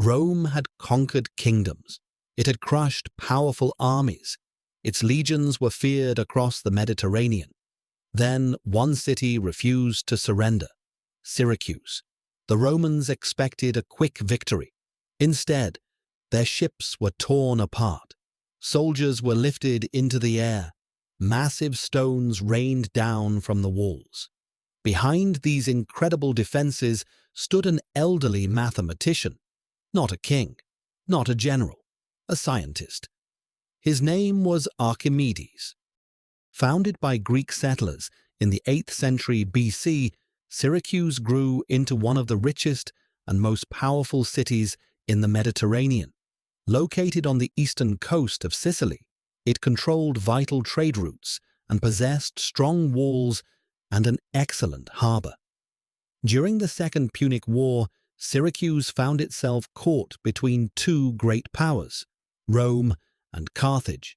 Rome had conquered kingdoms. It had crushed powerful armies. Its legions were feared across the Mediterranean. Then one city refused to surrender: Syracuse. The Romans expected a quick victory. Instead, their ships were torn apart. Soldiers were lifted into the air. Massive stones rained down from the walls. Behind these incredible defenses stood an elderly mathematician, not a king, not a general, a scientist. His name was Archimedes. Founded by Greek settlers in the 8th century BC, Syracuse grew into one of the richest and most powerful cities in the Mediterranean. Located on the eastern coast of Sicily, it controlled vital trade routes and possessed strong walls and an excellent harbor. During the Second Punic War, Syracuse found itself caught between two great powers, Rome and Carthage.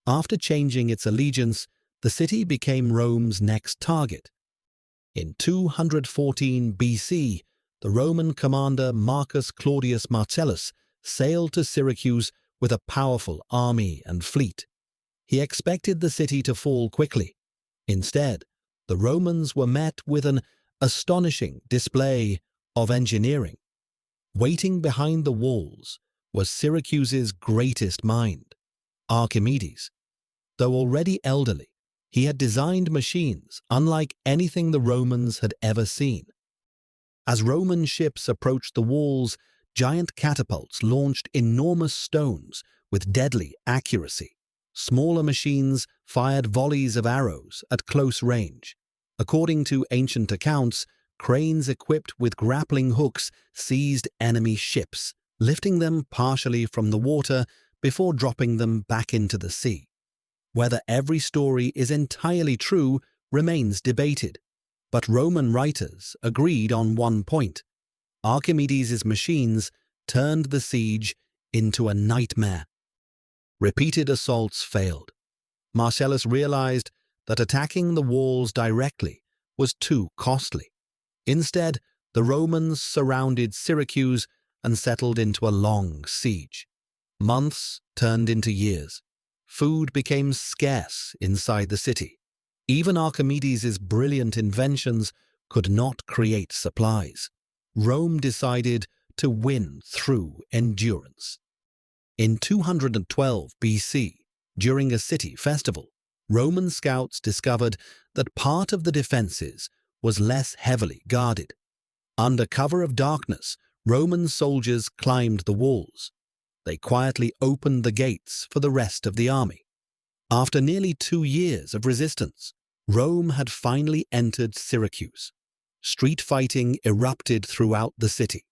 After changing its allegiance, the city became Rome's next target. In 214 BC, the Roman commander Marcus Claudius Marcellus sailed to Syracuse with a powerful army and fleet. He expected the city to fall quickly. Instead, the Romans were met with an astonishing display of engineering. Waiting behind the walls was Syracuse's greatest mind, Archimedes. Though already elderly, he had designed machines unlike anything the Romans had ever seen. As Roman ships approached the walls, giant catapults launched enormous stones with deadly accuracy. Smaller machines fired volleys of arrows at close range. According to ancient accounts, cranes equipped with grappling hooks seized enemy ships, lifting them partially from the water before dropping them back into the sea. Whether every story is entirely true remains debated, but Roman writers agreed on one point: Archimedes' machines turned the siege into a nightmare. Repeated assaults failed. Marcellus realized that attacking the walls directly was too costly. Instead, the Romans surrounded Syracuse and settled into a long siege. Months turned into years. Food became scarce inside the city. Even Archimedes' brilliant inventions could not create supplies. Rome decided to win through endurance. In 212 BC, during a city festival, Roman scouts discovered that part of the defenses was less heavily guarded. Under cover of darkness, Roman soldiers climbed the walls. They quietly opened the gates for the rest of the army. After nearly 2 years of resistance, Rome had finally entered Syracuse. Street fighting erupted throughout the city.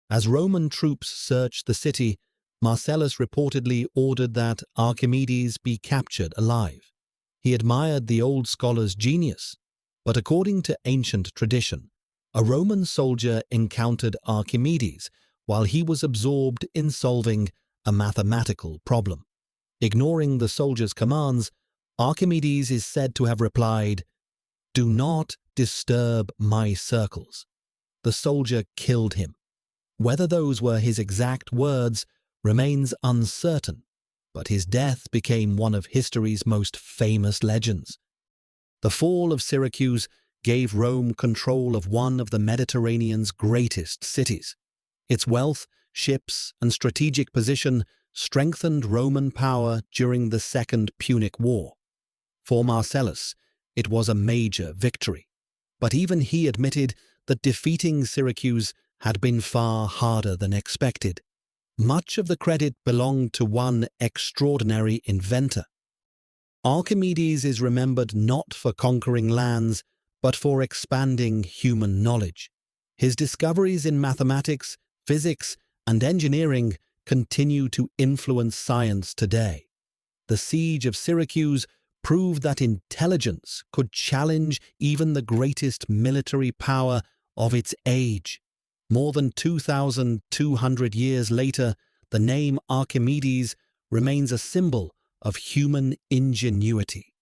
As Roman troops searched the city, Marcellus reportedly ordered that Archimedes be captured alive. He admired the old scholar's genius, but according to ancient tradition, a Roman soldier encountered Archimedes while he was absorbed in solving a mathematical problem. Ignoring the soldier's commands, Archimedes is said to have replied, "Do not disturb my circles." The soldier killed him. Whether those were his exact words remains uncertain, but his death became one of history's most famous legends. The fall of Syracuse gave Rome control of one of the Mediterranean's greatest cities. Its wealth, ships, and strategic position strengthened Roman power during the Second Punic War. For Marcellus, it was a major victory, but even he admitted that defeating Syracuse had been far harder than expected. Much of the credit belonged to one extraordinary inventor. Archimedes is remembered not for conquering lands, but for expanding human knowledge. His discoveries in mathematics, physics, and engineering continue to influence science today. The Siege of Syracuse proved that intelligence could challenge even the greatest military power of its age. More than 2,200 years later, the name Archimedes remains a symbol of human ingenuity.